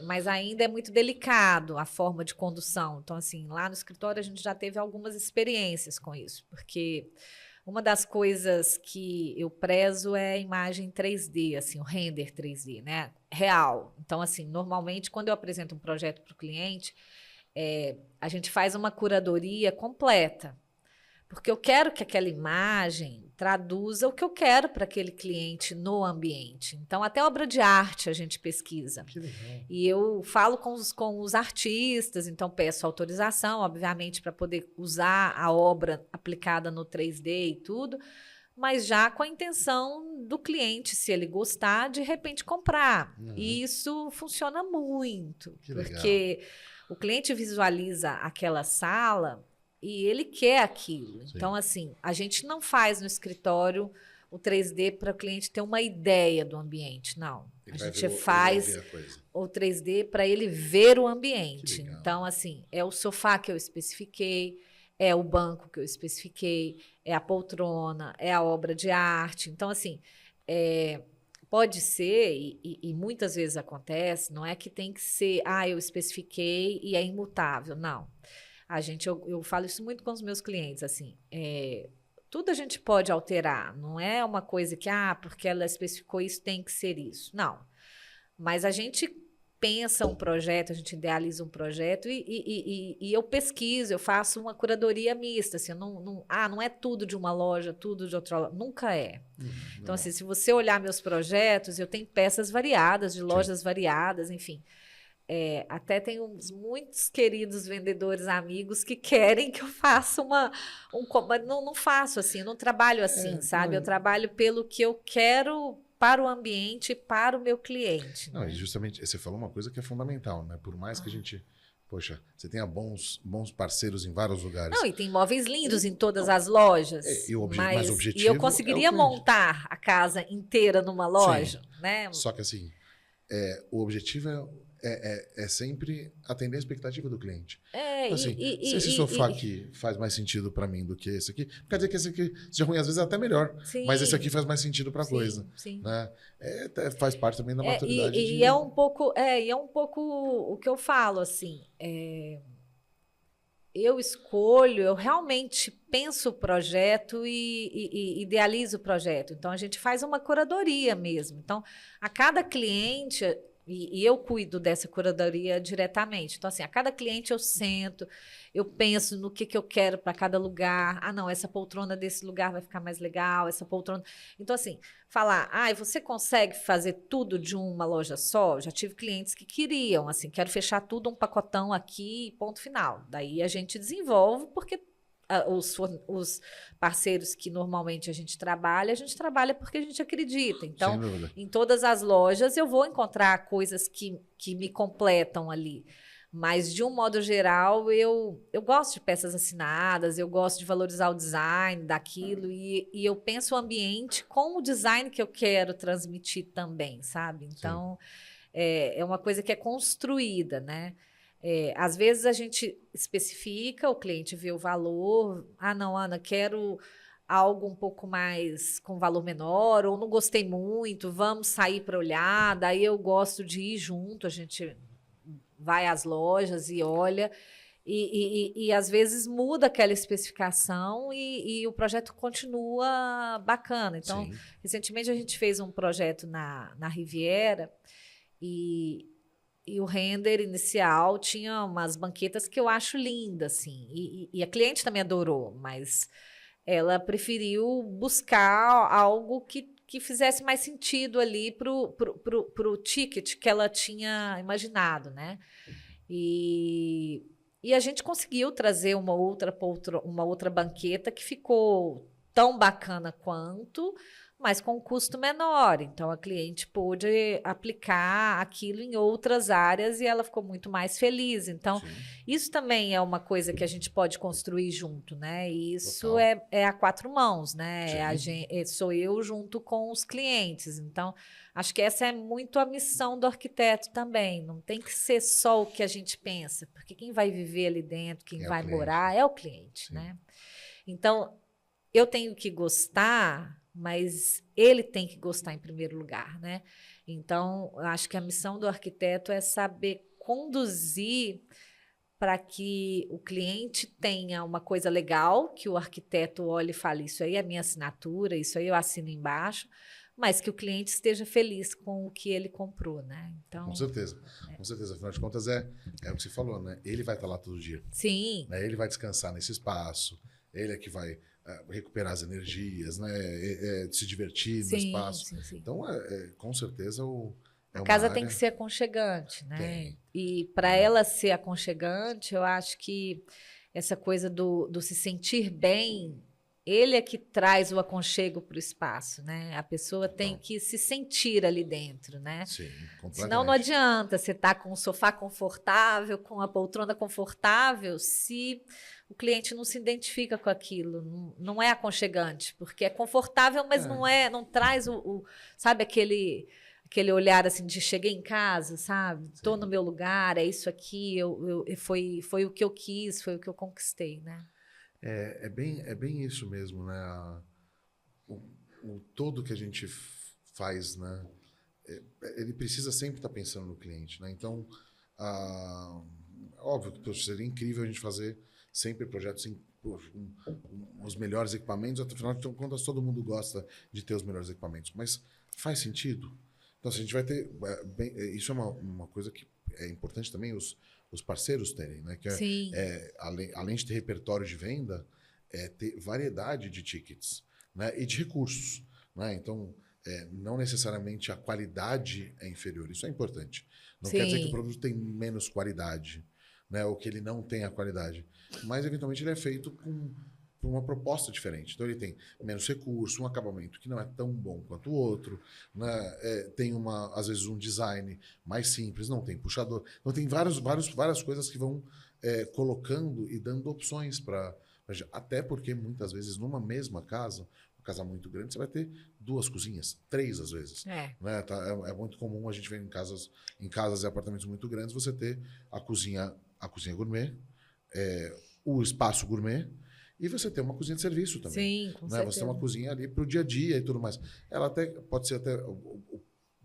Mas ainda é muito delicado a forma de condução. Então, assim, lá no escritório a gente já teve algumas experiências com isso, porque uma das coisas que eu prezo é a imagem 3D, assim, o render 3D, né? Real. Então, assim, normalmente, quando eu apresento um projeto para o cliente, a gente faz uma curadoria completa. Porque eu quero que aquela imagem traduza o que eu quero para aquele cliente no ambiente. Então, até obra de arte a gente pesquisa. Que legal. E eu falo com os artistas, então peço autorização, obviamente, para poder usar a obra aplicada no 3D e tudo, mas já com a intenção do cliente, se ele gostar, de repente comprar. E isso funciona muito, Que legal. porque o cliente visualiza aquela sala e ele quer aquilo. Sim. Então, assim, a gente não faz no escritório o 3D para o cliente ter uma ideia do ambiente, não. Ele A vai gente ver faz ele vai ver a coisa. o 3D para ele ver o Que ambiente. legal. Então, assim, é o sofá que eu especifiquei, é o banco que eu especifiquei, é a poltrona, é a obra de arte. Então, assim, pode ser, e muitas vezes acontece, não é que tem que ser, eu especifiquei e é imutável. Não. Eu falo isso muito com os meus clientes, assim, tudo a gente pode alterar, não é uma coisa que, porque ela especificou isso, tem que ser isso. Não. Mas a gente pensa um projeto, a gente idealiza um projeto e eu pesquiso, eu faço uma curadoria mista, assim, não é tudo de uma loja, tudo de outra loja, nunca é. Então, assim, se você olhar meus projetos, eu tenho peças variadas, de lojas variadas, enfim. Até tem muitos queridos vendedores amigos que querem que eu faça mas não faço assim, eu não trabalho assim, sabe? Eu trabalho pelo que eu quero para o ambiente e para o meu cliente. Não, né? e justamente, você falou uma coisa que é fundamental, né? Por mais que a gente, poxa, você tenha bons parceiros em vários lugares. Não, e tem móveis lindos em todas as lojas. Mas o objetivo e eu conseguiria montar a casa inteira numa loja, né? Só que assim, o objetivo é sempre atender a expectativa do cliente. Então, assim, se esse sofá aqui faz mais sentido para mim do que esse aqui, não quer dizer que esse aqui seja ruim, às vezes é até melhor. Sim, mas esse aqui faz mais sentido para a coisa. Sim. Né? Faz parte também da maturidade. É um pouco o que eu falo, assim. Eu escolho, eu realmente penso o projeto e idealizo o projeto. Então, a gente faz uma curadoria mesmo. Então, a cada cliente, e eu cuido dessa curadoria diretamente. Então, assim, a cada cliente eu sento, eu penso no que eu quero para cada lugar. Não, essa poltrona desse lugar vai ficar mais legal, essa poltrona... Então, assim, falar, você consegue fazer tudo de uma loja só? Já tive clientes que queriam, assim, quero fechar tudo um pacotão aqui, ponto final. Daí a gente desenvolve, porque os parceiros que normalmente a gente trabalha porque a gente acredita. Então, em todas as lojas eu vou encontrar coisas que me completam ali. Mas, de um modo geral, eu gosto de peças assinadas, eu gosto de valorizar o design daquilo e eu penso o ambiente com o design que eu quero transmitir também, sabe? Então, é uma coisa que é construída, né? Às vezes a gente especifica, o cliente vê o valor. Ah, não, Ana, quero algo um pouco mais com valor menor, ou não gostei muito, vamos sair para olhar. Daí eu gosto de ir junto, a gente vai às lojas e olha, e às vezes muda aquela especificação e o projeto continua bacana. Então, recentemente a gente fez um projeto na Riviera e o render inicial tinha umas banquetas que eu acho lindas, assim, e a cliente também adorou, mas ela preferiu buscar algo que fizesse mais sentido ali pro ticket que ela tinha imaginado, né? E a gente conseguiu trazer uma outra banqueta que ficou tão bacana quanto, mas com um custo menor. Então, a cliente pôde aplicar aquilo em outras áreas e ela ficou muito mais feliz. Então, isso também é uma coisa que a gente pode construir junto, né? E isso é a quatro mãos, né? Sou eu junto com os clientes. Então, acho que essa é muito a missão do arquiteto também. Não tem que ser só o que a gente pensa, porque quem vai viver ali dentro, quem vai morar, é o cliente, né? Então, eu tenho que gostar, mas ele tem que gostar em primeiro lugar, né? Então, eu acho que a missão do arquiteto é saber conduzir para que o cliente tenha uma coisa legal, que o arquiteto olhe e fale, isso aí é minha assinatura, isso aí eu assino embaixo, mas que o cliente esteja feliz com o que ele comprou, né? Então, com certeza. Afinal de contas, é o que você falou, né? Ele vai estar lá todo dia. Sim. Né? Ele vai descansar nesse espaço, ele é que vai recuperar as energias, né? Se divertir no espaço. Sim. Então, com certeza, a casa tem que ser aconchegante, né? E para ela ser aconchegante, eu acho que essa coisa do se sentir bem, ele é que traz o aconchego para o espaço, né? A pessoa tem que se sentir ali dentro, né? Sim, completamente. Senão não adianta você estar com um sofá confortável, com a poltrona confortável, se o cliente não se identifica com aquilo, não é aconchegante, porque é confortável, mas não traz sabe, aquele olhar assim de cheguei em casa, sabe? Estou no meu lugar, é isso aqui, foi o que eu quis, foi o que eu conquistei, né? É bem isso mesmo, né? O todo que a gente faz, né? Ele precisa sempre estar pensando no cliente, né? Então, óbvio que seria incrível a gente fazer sempre projetos com os melhores equipamentos, afinal de contas todo mundo gosta de ter os melhores equipamentos, mas faz sentido? Então, se a gente vai ter... isso é uma coisa que é importante também os parceiros terem, né? Que além de ter repertório de venda, ter variedade de tickets, né? E de recursos, né? Então, não necessariamente a qualidade é inferior. Isso é importante. Não quer dizer que o produto tem menos qualidade, né? Ou que ele não tenha qualidade. Mas, eventualmente, ele é feito com uma proposta diferente. Então, ele tem menos recurso, um acabamento que não é tão bom quanto o outro, né? Tem, às vezes, um design mais simples, não tem puxador. Então, tem várias coisas que vão colocando e dando opções para... Até porque, muitas vezes, numa mesma casa, uma casa muito grande, você vai ter 2 cozinhas, 3 às vezes. Né? É muito comum a gente ver em casas e apartamentos muito grandes, você ter a cozinha gourmet, o espaço gourmet, e você tem uma cozinha de serviço também. Sim, com né? certeza. Você tem uma cozinha ali para o dia a dia e tudo mais. Ela pode ser até... O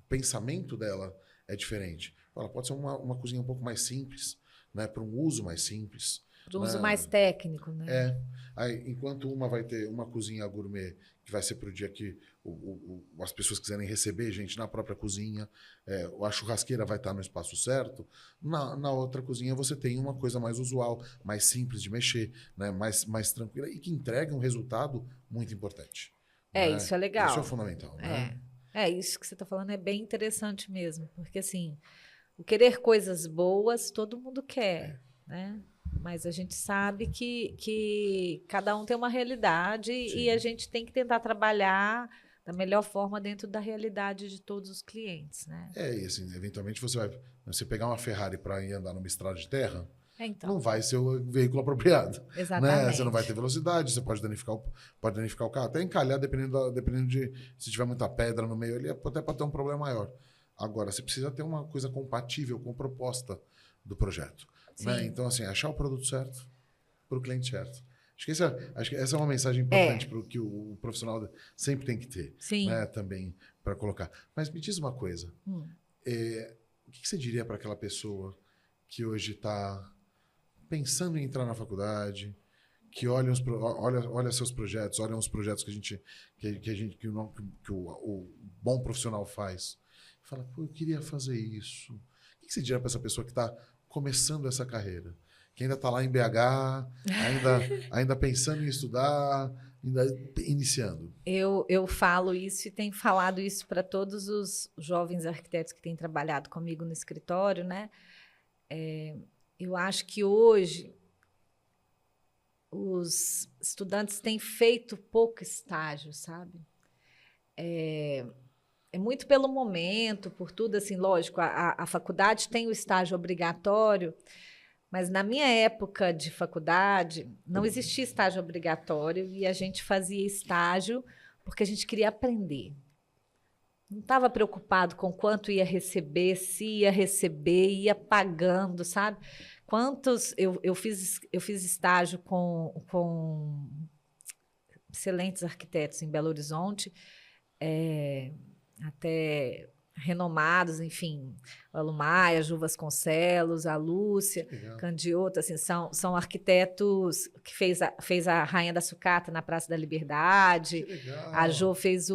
pensamento dela é diferente. Ela pode ser uma cozinha um pouco mais simples, né? Para um uso mais simples. Para um uso mais técnico, né? Aí, enquanto uma vai ter uma cozinha gourmet, que vai ser para o dia que as pessoas quiserem receber gente na própria cozinha, a churrasqueira vai estar no espaço certo, na outra cozinha você tem uma coisa mais usual, mais simples de mexer, né? mais tranquila e que entrega um resultado muito importante. Né? Isso é legal. Isso é fundamental. Né? Isso que você está falando é bem interessante mesmo, porque assim, o querer coisas boas todo mundo quer, né? Mas a gente sabe que cada um tem uma realidade Sim. e a gente tem que tentar trabalhar da melhor forma dentro da realidade de todos os clientes, né? E assim, eventualmente você pegar uma Ferrari para ir andar numa estrada de terra, Então, não vai ser o veículo apropriado, né? exatamente. Você não vai ter velocidade, você pode danificar o carro, até encalhar, dependendo de se tiver muita pedra no meio, ele até pode ter um problema maior. Agora, você precisa ter uma coisa compatível com a proposta do projeto, né? Sim. Então, assim, achar o produto certo para o cliente certo. Acho que essa é uma mensagem importante para que o profissional sempre tem que ter, Sim. né? Também para colocar. Mas me diz uma coisa, o que você diria para aquela pessoa que hoje está pensando em entrar na faculdade, que olha seus projetos, olha os projetos que o bom profissional faz, e fala, pô, eu queria fazer isso. O que você diria para essa pessoa que está começando essa carreira? Que ainda está lá em BH, ainda pensando em estudar, ainda iniciando. Eu falo isso e tenho falado isso para todos os jovens arquitetos que têm trabalhado comigo no escritório, né? Eu acho que hoje os estudantes têm feito pouco estágio, sabe? É muito pelo momento, por tudo assim, lógico, a faculdade tem o estágio obrigatório, mas na minha época de faculdade não existia estágio obrigatório e a gente fazia estágio porque a gente queria aprender. Não estava preocupado com quanto ia receber, se ia receber, ia pagando, sabe? Quantos eu fiz estágio com excelentes arquitetos em Belo Horizonte, até renomados, enfim, a Lumaia, Ju Vasconcelos, a Lúcia, Candiota, assim, são arquitetos que fez a Rainha da Sucata na Praça da Liberdade. A Jo fez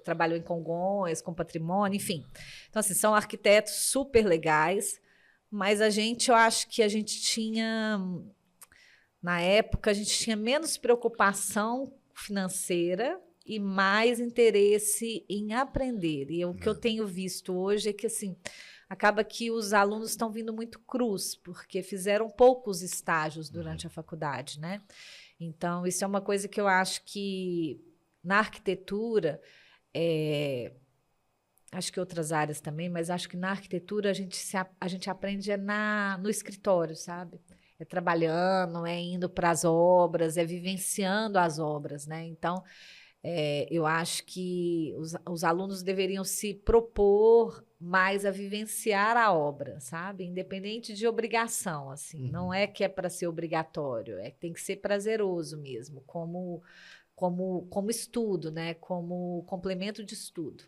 trabalhou em Congonhas, com patrimônio, enfim. Então, assim, são arquitetos super legais, mas eu acho que a gente tinha, na época, a gente tinha menos preocupação financeira e mais interesse em aprender. E o que eu tenho visto hoje é que, assim, acaba que os alunos estão vindo muito crus, porque fizeram poucos estágios durante a faculdade, né? Então, isso é uma coisa que eu acho que na arquitetura, acho que outras áreas também, mas acho que na arquitetura a gente aprende no escritório, sabe? É trabalhando, é indo para as obras, é vivenciando as obras, né? Então, eu acho que os alunos deveriam se propor mais a vivenciar a obra, sabe? Independente de obrigação, assim. Não é que é para ser obrigatório, é que tem que ser prazeroso mesmo, como estudo, né? Como complemento de estudo.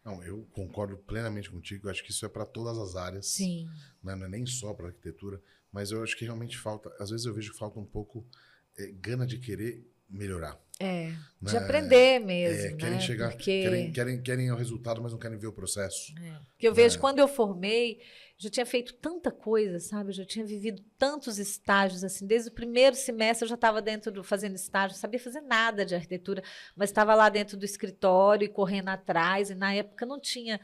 Não, eu concordo plenamente contigo. Eu acho que isso é para todas as áreas. Sim. Né? Não é nem só para arquitetura, mas eu acho que realmente falta. Às vezes eu vejo que falta um pouco gana de querer melhorar. De aprender mesmo, querem né? chegar, Porque... querem o resultado, mas não querem ver o processo. Porque eu vejo, quando eu formei, já tinha feito tanta coisa, sabe? Eu já tinha vivido tantos estágios, assim, desde o primeiro semestre eu já estava fazendo estágio, não sabia fazer nada de arquitetura, mas estava lá dentro do escritório e correndo atrás, e na época não tinha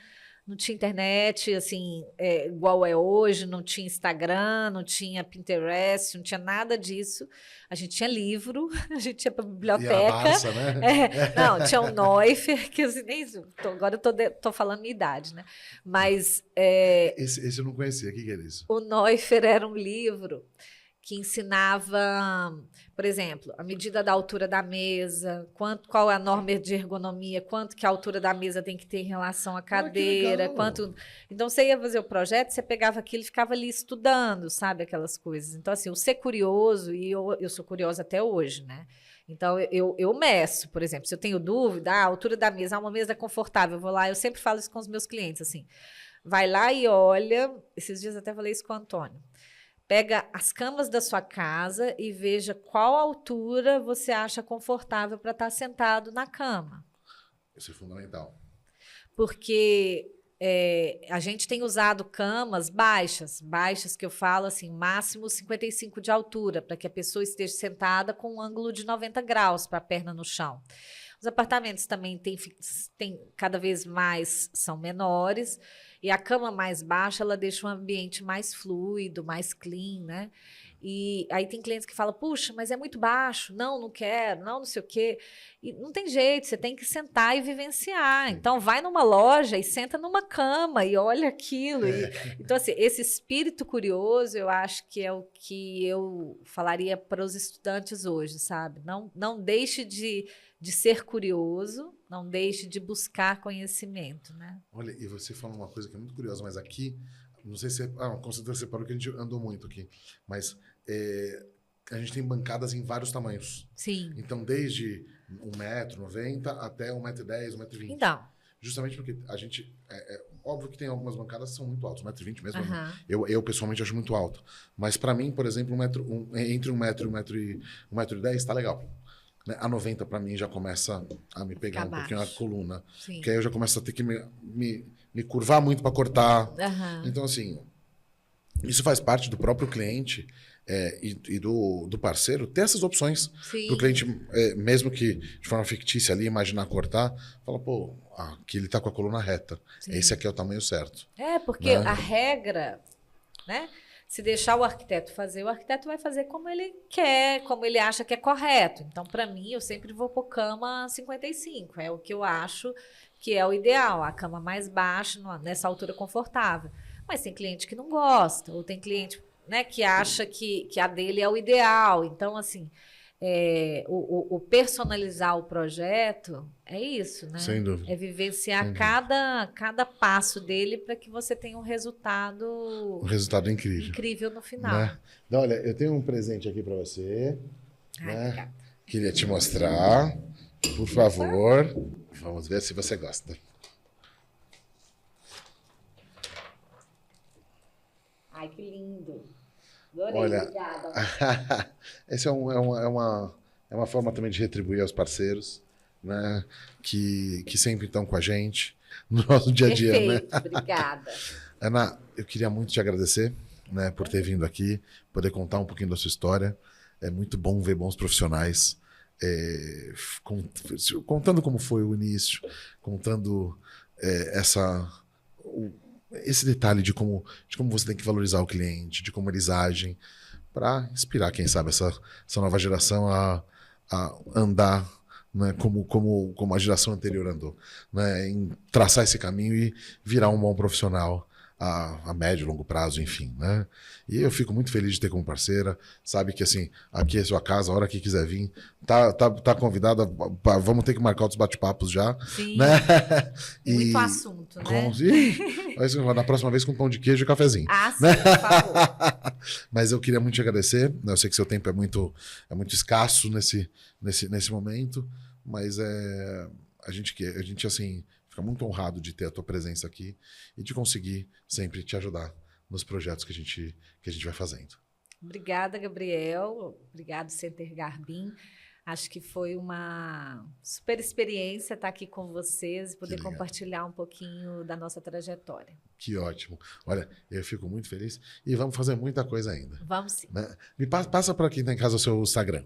internet, assim, igual é hoje, não tinha Instagram, não tinha Pinterest, não tinha nada disso. A gente tinha livro, a gente tinha para biblioteca. E a Barça, né? Não, tinha o Neuffer, que assim, agora eu tô falando minha idade, né? Mas... Esse eu não conhecia, o que é isso? O Neuffer era um livro que ensinava, por exemplo, a medida da altura da mesa, qual é a norma de ergonomia, quanto que a altura da mesa tem que ter em relação à cadeira, quanto... Então, você ia fazer o projeto, você pegava aquilo e ficava ali estudando, sabe, aquelas coisas. Então, assim, o ser curioso, e eu sou curiosa até hoje, né? Então, eu meço, por exemplo, se eu tenho dúvida, a altura da mesa, uma mesa confortável, eu vou lá, eu sempre falo isso com os meus clientes, assim, vai lá e olha, esses dias até falei isso com o Antônio, pega as camas da sua casa e veja qual altura você acha confortável para estar sentado na cama. Isso é fundamental. Porque a gente tem usado camas baixas que eu falo assim, máximo 55 de altura, para que a pessoa esteja sentada com um ângulo de 90 graus para a perna no chão. Os apartamentos também tem cada vez mais são menores, e a cama mais baixa, ela deixa um ambiente mais fluido, mais clean, né? E aí tem clientes que falam, puxa, mas é muito baixo, não quero, não sei o quê. E não tem jeito, você tem que sentar e vivenciar. Então, vai numa loja e senta numa cama e olha aquilo. Então, assim, esse espírito curioso, eu acho que é o que eu falaria para os estudantes hoje, sabe? Não deixe de ser curioso, não deixe de buscar conhecimento, né? Olha, e você falou uma coisa que é muito curiosa, mas aqui, não sei se... com certeza você parou que a gente andou muito aqui, mas a gente tem bancadas em vários tamanhos. Sim. Então, desde 1,90 m até 1,10 m, 1,20 m. Então. Justamente porque a gente... óbvio que tem algumas bancadas que são muito altas, 1,20 m mesmo. Eu pessoalmente acho muito alto. Mas para mim, por exemplo, entre 1 metro e 1,10 m está legal. Né? A 90 para mim já começa a me pegar pouquinho a coluna. Sim. Porque aí eu já começo a ter que me curvar muito para cortar. Então, assim, isso faz parte do próprio cliente e do parceiro ter essas opções. Para o cliente, mesmo que de forma fictícia ali, imaginar cortar, fala, pô, aqui ele está com a coluna reta. Sim. Esse aqui é o tamanho certo. Porque a regra, né? Se deixar o arquiteto fazer, o arquiteto vai fazer como ele quer, como ele acha que é correto. Então, para mim, eu sempre vou pôr cama 55. É o que eu acho que é o ideal. A cama mais baixa, nessa altura confortável. Mas tem cliente que não gosta, ou tem cliente, né, que acha que a dele é o ideal. Então, assim, o personalizar o projeto é isso, né? Sem dúvida. É vivenciar cada passo dele para que você tenha um resultado... Um resultado incrível. Incrível no final. Né? Então, olha, eu tenho um presente aqui para você. Ai, obrigada. Queria te mostrar. Por favor. Vamos ver se você gosta. Ai, que lindo. Adorei, olha, obrigada. Essa é uma forma também de retribuir aos parceiros, né? Que sempre estão com a gente no nosso dia a dia. Perfeito, né? Obrigada. Ana, eu queria muito te agradecer, né, por ter vindo aqui, poder contar um pouquinho da sua história. É muito bom ver bons profissionais contando como foi o início, contando esse detalhe de como você tem que valorizar o cliente, de como eles agem, para inspirar, quem sabe, essa nova geração a andar, né, como a geração anterior andou, né, em traçar esse caminho e virar um bom profissional a médio e longo prazo, enfim, né? E eu fico muito feliz de ter como parceira, sabe que assim, aqui é sua casa, a hora que quiser vir, tá convidada, vamos ter que marcar outros bate-papos já. Sim, né? muito assunto, né? Mas na próxima vez com pão de queijo e cafezinho. Sim, por favor. Mas eu queria muito te agradecer, né? Eu sei que seu tempo é muito escasso nesse momento, mas a gente assim, fica muito honrado de ter a tua presença aqui e de conseguir sempre te ajudar nos projetos que a gente vai fazendo. Obrigada, Gabriel. Obrigado, Center Garbim. Acho que foi uma super experiência estar aqui com vocês e poder compartilhar um pouquinho da nossa trajetória. Que ótimo. Olha, eu fico muito feliz e vamos fazer muita coisa ainda. Vamos sim. Né? Me passa para quem está em casa o seu Instagram.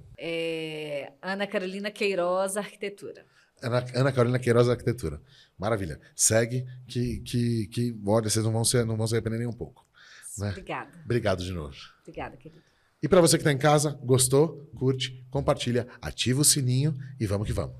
Ana Carolina Queiroz Arquitetura. Ana Carolina Queiroz Arquitetura. Maravilha. Segue que olha, vocês não vão se arrepender nem um pouco. Né? Obrigada. Obrigado de novo. Obrigada, querido. E para você que está em casa, gostou, curte, compartilha, ativa o sininho e vamos que vamos.